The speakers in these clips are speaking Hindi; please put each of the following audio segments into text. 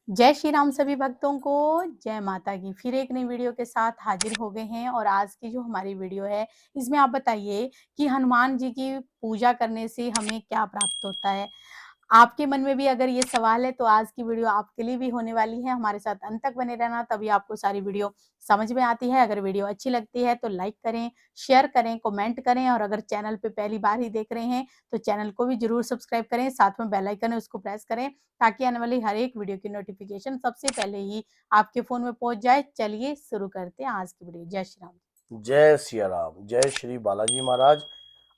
जय श्री राम सभी भक्तों को, जय माता की। फिर एक नई वीडियो के साथ हाजिर हो गए हैं और आज की जो हमारी वीडियो है, इसमें आप बताइए कि हनुमान जी की पूजा करने से हमें क्या प्राप्त होता है? आपके मन में भी अगर ये सवाल है तो आज की वीडियो आपके लिए भी होने वाली है। हमारे साथ अंत तक बने रहना, तभी आपको सारी वीडियो समझ में आती है। अगर वीडियो अच्छी लगती है तो लाइक करें, शेयर करें, कमेंट करें और अगर चैनल पे पहली बार ही देख रहे हैं तो चैनल को भी ज़रूर सब्सक्राइब करें। साथ में बेल आइकन है उसको प्रेस करें ताकि आने वाली हर एक वीडियो की नोटिफिकेशन सबसे पहले ही आपके फ़ोन में पहुँच जाए। चलिए शुरू करते हैं आज की वीडियो। जय श्री राम। जय सिया राम, जय श्री बालाजी महाराज।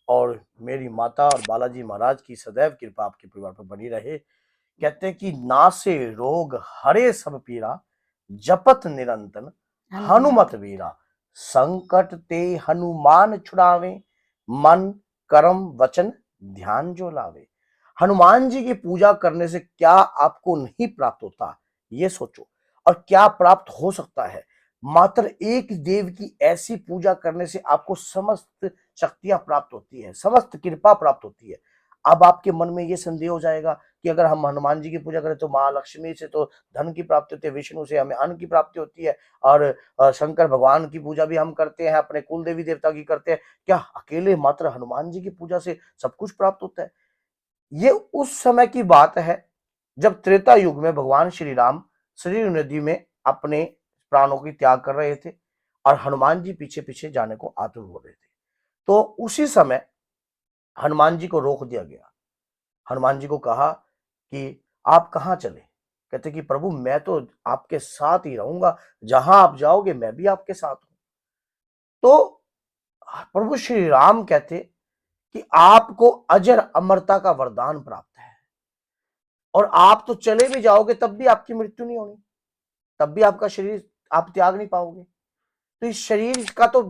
और मेरी माता और बालाजी महाराज की सदैव कृपा आपके परिवार पर बनी रहे। कहते हैं कि नासे रोग हरे सब पीरा, जपत निरंतर हनुमत हनुमत वीरा। संकट ते हनुमान छुड़ावे, मन कर्म वचन ध्यान जो लावे। हनुमान जी की पूजा करने से क्या आपको नहीं प्राप्त होता, ये सोचो, और क्या प्राप्त हो सकता है। मात्र एक देव की ऐसी पूजा करने से आपको समस्त शक्तियां प्राप्त होती है, समस्त कृपा प्राप्त होती है। अब आपके मन में यह संदेह हो जाएगा कि अगर हम हनुमान जी की पूजा करें तो माँ लक्ष्मी से तो धन की प्राप्ति होती है, विष्णु से हमें अन्न की प्राप्ति होती है, और शंकर भगवान की पूजा भी हम करते हैं, अपने कुल देवी देवता की करते हैं। क्या अकेले मात्र हनुमान जी की पूजा से सब कुछ प्राप्त होता है? ये उस समय की बात है जब त्रेता युग में भगवान श्री राम सरयू नदी में अपने प्राणों की त्याग कर रहे थे और हनुमान जी पीछे पीछे जाने को आतुर हो रहे थे। तो उसी समय हनुमान जी को रोक दिया गया। हनुमान जी को कहा कि आप कहां चले? कहते कि प्रभु मैं तो आपके साथ ही रहूंगा, जहां आप जाओगे मैं भी आपके साथ हूं। तो प्रभु श्री राम कहते कि आपको अजर अमरता का वरदान प्राप्त है, और आप तो चले भी जाओगे तब भी आपकी मृत्यु नहीं होनी, तब भी आपका शरीर आप त्याग नहीं पाओगे। तो इस शरीर का तो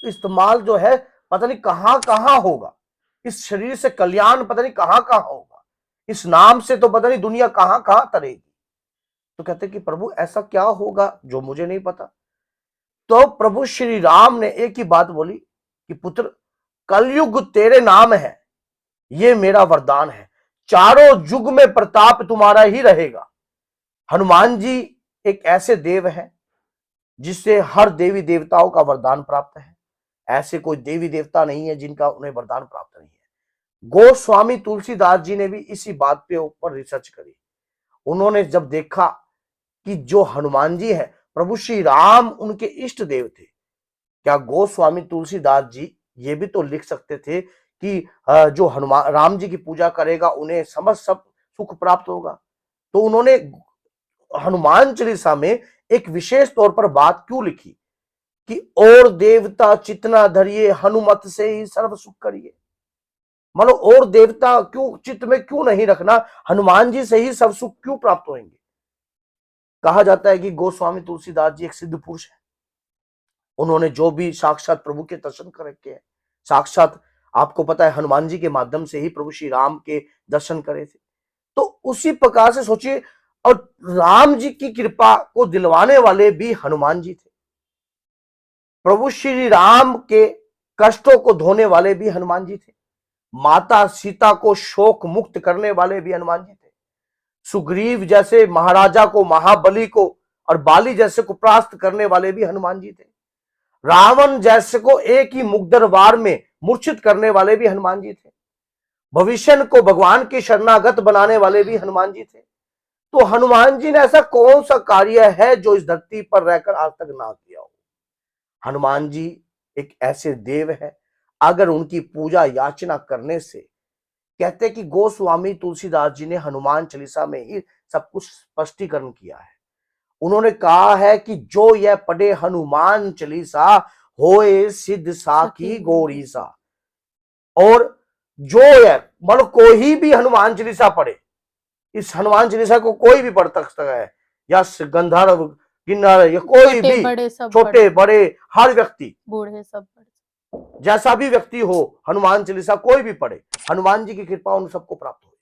इस्तेमाल जो है पता नहीं कहां कहां होगा, इस शरीर से कल्याण पता नहीं कहां कहां होगा, इस नाम से तो पता नहीं दुनिया कहां कहां तरेगी। तो कहते कि प्रभु ऐसा क्या होगा जो मुझे नहीं पता। तो प्रभु श्री राम ने एक ही बात बोली कि पुत्र, कलयुग तेरे नाम है, ये मेरा वरदान है, चारों युग में प्रताप तुम्हारा ही रहेगा। हनुमान जी एक ऐसे देव हैं जिससे हर देवी देवताओं का वरदान प्राप्त है। ऐसे कोई देवी देवता नहीं है जिनका उन्हें वरदान प्राप्त नहीं है। गोस्वामी तुलसीदास जी ने भी इसी बात पे ऊपर रिसर्च करी। उन्होंने जब देखा कि जो हनुमान जी है प्रभु श्री राम उनके इष्ट देव थे, क्या गोस्वामी तुलसीदास जी ये भी तो लिख सकते थे कि जो हनुमान राम जी की पूजा करेगा उन्हें समस्त सब सुख प्राप्त होगा। तो उन्होंने हनुमान चालीसा में एक विशेष तौर पर बात क्यों लिखी कि और देवता चितना धरिए, हनुमत से ही सर्व सुख करिए। मतलब और देवता क्यों चित्त में क्यों नहीं रखना, हनुमान जी से ही सब सुख क्यों प्राप्त होंगे। कहा जाता है कि गोस्वामी तुलसीदास जी एक सिद्ध पुरुष है। उन्होंने जो भी साक्षात प्रभु के दर्शन कर रखे हैं, साक्षात आपको पता है हनुमान जी के माध्यम से ही प्रभु श्री राम के दर्शन करे थे। तो उसी प्रकार से सोचिए, और राम जी की कृपा को दिलवाने वाले भी हनुमान जी थे। प्रभु श्री राम के कष्टों को धोने वाले भी हनुमान जी थे। माता सीता को शोक मुक्त करने वाले भी हनुमान जी थे। सुग्रीव जैसे महाराजा को, महाबली को और बाली जैसे को परास्त करने वाले भी हनुमान जी थे। रावण जैसे को एक ही मुग्धर वार में मूर्छित करने वाले भी हनुमान जी थे। भविष्य को भगवान के शरणागत बनाने वाले भी हनुमान जी थे। तो हनुमान जी ने ऐसा कौन सा कार्य है जो इस धरती पर रहकर आज तक ना किया हो। हनुमान जी एक ऐसे देव है, अगर उनकी पूजा याचना करने से, कहते हैं कि गोस्वामी तुलसीदास जी ने हनुमान चालीसा में ही सब कुछ स्पष्टीकरण किया है। उन्होंने कहा है कि जो यह पढ़े हनुमान चालीसा, होए सिद्ध साखी गौरी सा। और जो है मतलब कोई भी हनुमान चालीसा पढ़े, इस हनुमान चालीसा को कोई भी पढ़ सकता है, या गंधर्व किन्नर या कोई छोटे भी, बड़े सब छोटे बड़े हर व्यक्ति, बूढ़े सब जैसा भी व्यक्ति हो, हनुमान चालीसा कोई भी पढ़े, हनुमान जी की कृपा उन सबको प्राप्त होगी।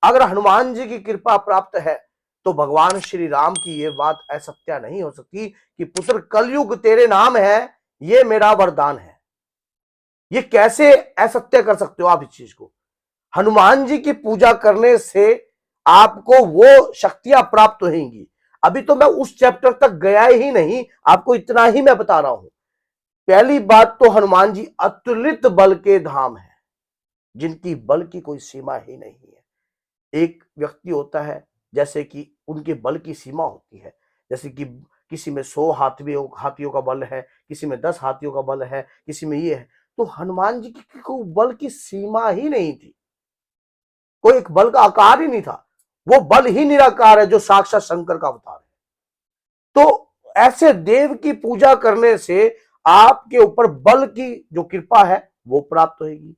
अगर हनुमान जी की कृपा प्राप्त है तो भगवान श्री राम की यह बात असत्य नहीं हो सकती कि पुत्र कलयुग तेरे नाम है, ये मेरा वरदान है। ये कैसे असत्य कर सकते हो आप इस चीज को? हनुमान जी की पूजा करने से आपको वो शक्तियां प्राप्त होंगी। अभी तो मैं उस चैप्टर तक गया ही नहीं, आपको इतना ही मैं बता रहा हूं। पहली बात तो हनुमान जी अतुलित बल के धाम है, जिनकी बल की कोई सीमा ही नहीं है। एक व्यक्ति होता है जैसे कि उनके बल की सीमा होती है, जैसे कि किसी में 100 हाथियों का बल है, किसी में 10 हाथियों का बल है, किसी में ये है। तो हनुमान जी की कोई बल की सीमा ही नहीं थी, कोई एक बल का आकार ही नहीं था। वो बल ही निराकार है जो साक्षात शंकर का अवतार है। तो ऐसे देव की पूजा करने से आपके ऊपर बल की जो कृपा है वो प्राप्त होगी।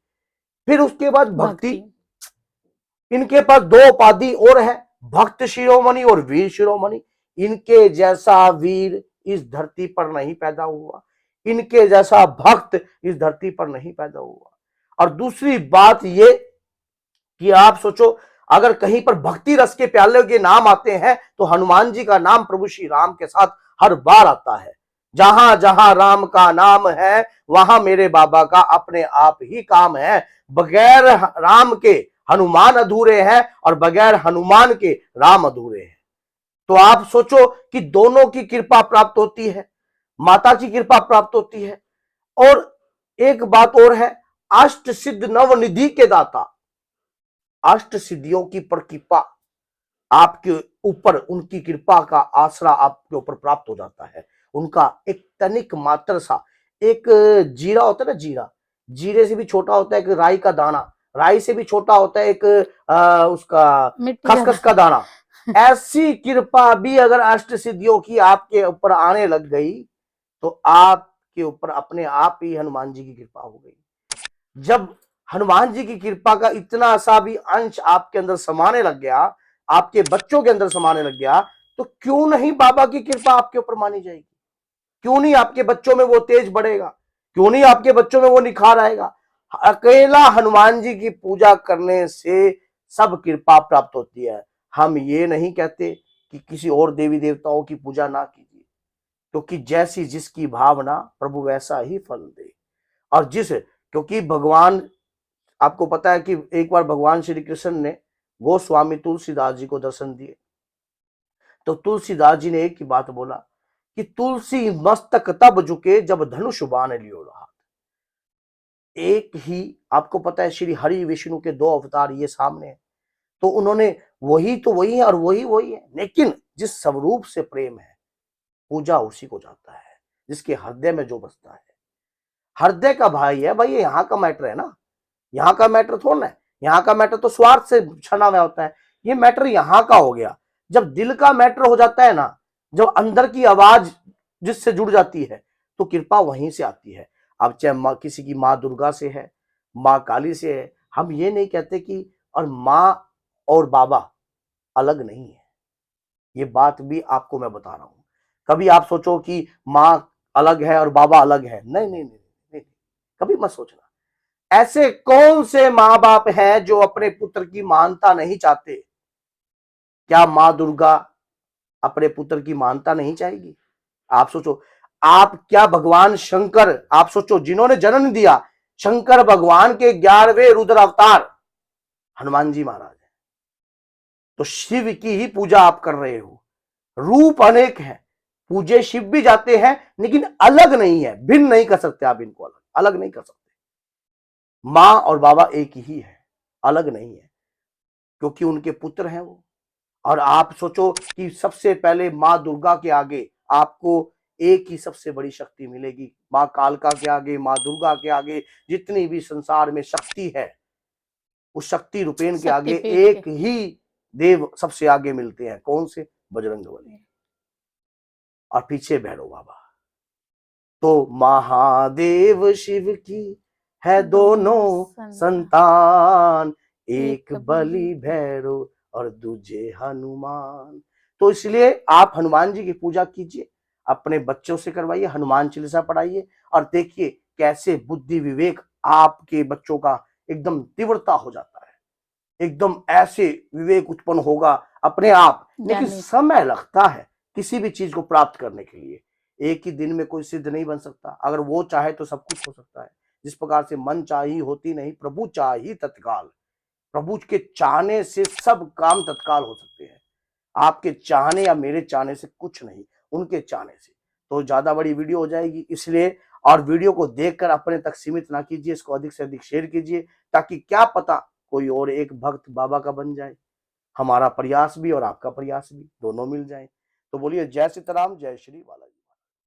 फिर उसके बाद भक्ति। भक्ति। इनके पास 2 उपाधि और है, भक्त शिरोमणि और वीर शिरोमणि। इनके जैसा वीर इस धरती पर नहीं पैदा हुआ, इनके जैसा भक्त इस धरती पर नहीं पैदा हुआ। और दूसरी बात ये कि आप सोचो, अगर कहीं पर भक्ति रस के प्याले के नाम आते हैं तो हनुमान जी का नाम प्रभु श्री राम के साथ हर बार आता है। जहां जहां राम का नाम है वहां मेरे बाबा का अपने आप ही काम है। बगैर राम के हनुमान अधूरे हैं और बगैर हनुमान के राम अधूरे हैं। तो आप सोचो कि दोनों की कृपा प्राप्त होती है, माता की कृपा प्राप्त होती है। और एक बात और है, अष्ट सिद्ध नवनिधि के दाता, अष्ट सिद्धियों की कृपा आपके ऊपर, उनकी कृपा का आसरा आपके ऊपर प्राप्त हो जाता है। उनका एक तनिक मात्र सा एक जीरा होता है ना, जीरा, जीरे से भी छोटा होता है एक राई का दाना, राई से भी छोटा होता है एक उसका मिट्टी का खसखस का दाना। ऐसी कृपा भी अगर अष्ट सिद्धियों की आपके ऊपर आने लग गई तो आपके ऊपर अपने आप ही हनुमान जी की कृपा हो गई। जब हनुमान जी की कृपा का इतना सा भी अंश आपके अंदर समाने लग गया, आपके बच्चों के अंदर समाने लग गया, तो क्यों नहीं बाबा की कृपा आपके ऊपर मानी जाएगी? क्यों नहीं आपके बच्चों में वो तेज बढ़ेगा? क्यों नहीं आपके बच्चों में वो निखार आएगा? अकेला हनुमान जी की पूजा करने से सब कृपा प्राप्त होती है। हम ये नहीं कहते कि किसी और देवी देवताओं की पूजा ना कीजिए, क्योंकि जैसी जिसकी भावना प्रभु वैसा ही फल दे। और क्योंकि भगवान, आपको पता है कि एक बार भगवान श्री कृष्ण ने गोस्वामी तुलसीदास जी को दर्शन दिए, तो तुलसीदास जी ने एक ही बात बोला कि तुलसी मस्तक तब झुके जब धनुष बाण लियो रहा। एक ही, आपको पता है श्री हरि विष्णु के 2 अवतार ये सामने हैं, तो उन्होंने वही तो वही है और वही वही है, लेकिन जिस स्वरूप से प्रेम है पूजा उसी को जाता है जिसके हृदय में जो बसता है। हृदय का भाई है भाई, ये यहाँ का मैटर है ना, यहाँ का मैटर थोड़ा है। यहाँ का मैटर तो स्वार्थ से छना हुआ होता है, ये मैटर यहाँ का हो गया। जब दिल का मैटर हो जाता है ना, जब अंदर की आवाज जिससे जुड़ जाती है तो कृपा वहीं से आती है। अब चाहे माँ किसी की माँ दुर्गा से है, माँ काली से है, हम ये नहीं कहते कि और माँ और बाबा अलग नहीं है। ये बात भी आपको मैं बता रहा हूं। कभी आप सोचो कि माँ अलग है और बाबा अलग है, नहीं नहीं नहीं, नहीं, नहीं। कभी मत सोचना। ऐसे कौन से माँ बाप हैं जो अपने पुत्र की मानता नहीं चाहते? क्या माँ दुर्गा अपने पुत्र की मानता नहीं चाहेगी? आप सोचो, आप क्या भगवान शंकर, आप सोचो जिन्होंने जन्म दिया, शंकर भगवान के 11वें रुद्र अवतार हनुमान जी महाराज है। तो शिव की ही पूजा आप कर रहे हो। रूप अनेक है, पूजे शिव भी जाते हैं, लेकिन अलग नहीं है, भिन्न नहीं कर सकते आप इनको, अलग अलग नहीं कर सकते। मां और बाबा एक ही है, अलग नहीं है, क्योंकि उनके पुत्र हैं वो। और आप सोचो कि सबसे पहले मां दुर्गा के आगे आपको एक ही सबसे बड़ी शक्ति मिलेगी, मां कालका के आगे, मां दुर्गा के आगे, जितनी भी संसार में शक्ति है उस शक्ति रूपेण के आगे शक्तिपीठ के। एक ही देव सबसे आगे मिलते हैं। कौन से? बजरंगबली और पीछे भैरव बाबा। तो महादेव शिव की है दोनों संतान, एक बलि भैरव और दूजे हनुमान। तो इसलिए आप हनुमान जी की पूजा कीजिए, अपने बच्चों से करवाइए, हनुमान चालीसा पढ़ाइए, और देखिए कैसे बुद्धि विवेक आपके बच्चों का एकदम तीव्रता हो जाता है, एकदम ऐसे विवेक उत्पन्न होगा अपने आप। लेकिन समय लगता है किसी भी चीज को प्राप्त करने के लिए, एक ही दिन में कोई सिद्ध नहीं बन सकता। अगर वो चाहे तो सब कुछ हो सकता है। जिस प्रकार से मन चाही होती नहीं, प्रभु चाही तत्काल। प्रभु के चाहने से सब काम तत्काल हो सकते हैं। आपके चाहने या मेरे चाहने से कुछ नहीं, उनके चाहने से। तो ज्यादा बड़ी वीडियो हो जाएगी इसलिए, और वीडियो को देखकर अपने तक सीमित ना कीजिए, इसको अधिक से अधिक शेयर कीजिए, ताकि क्या पता कोई और एक भक्त बाबा का बन जाए। हमारा प्रयास भी और आपका प्रयास भी दोनों मिल जाए। तो बोलिए जय सीताराम, जय श्री बालाजी।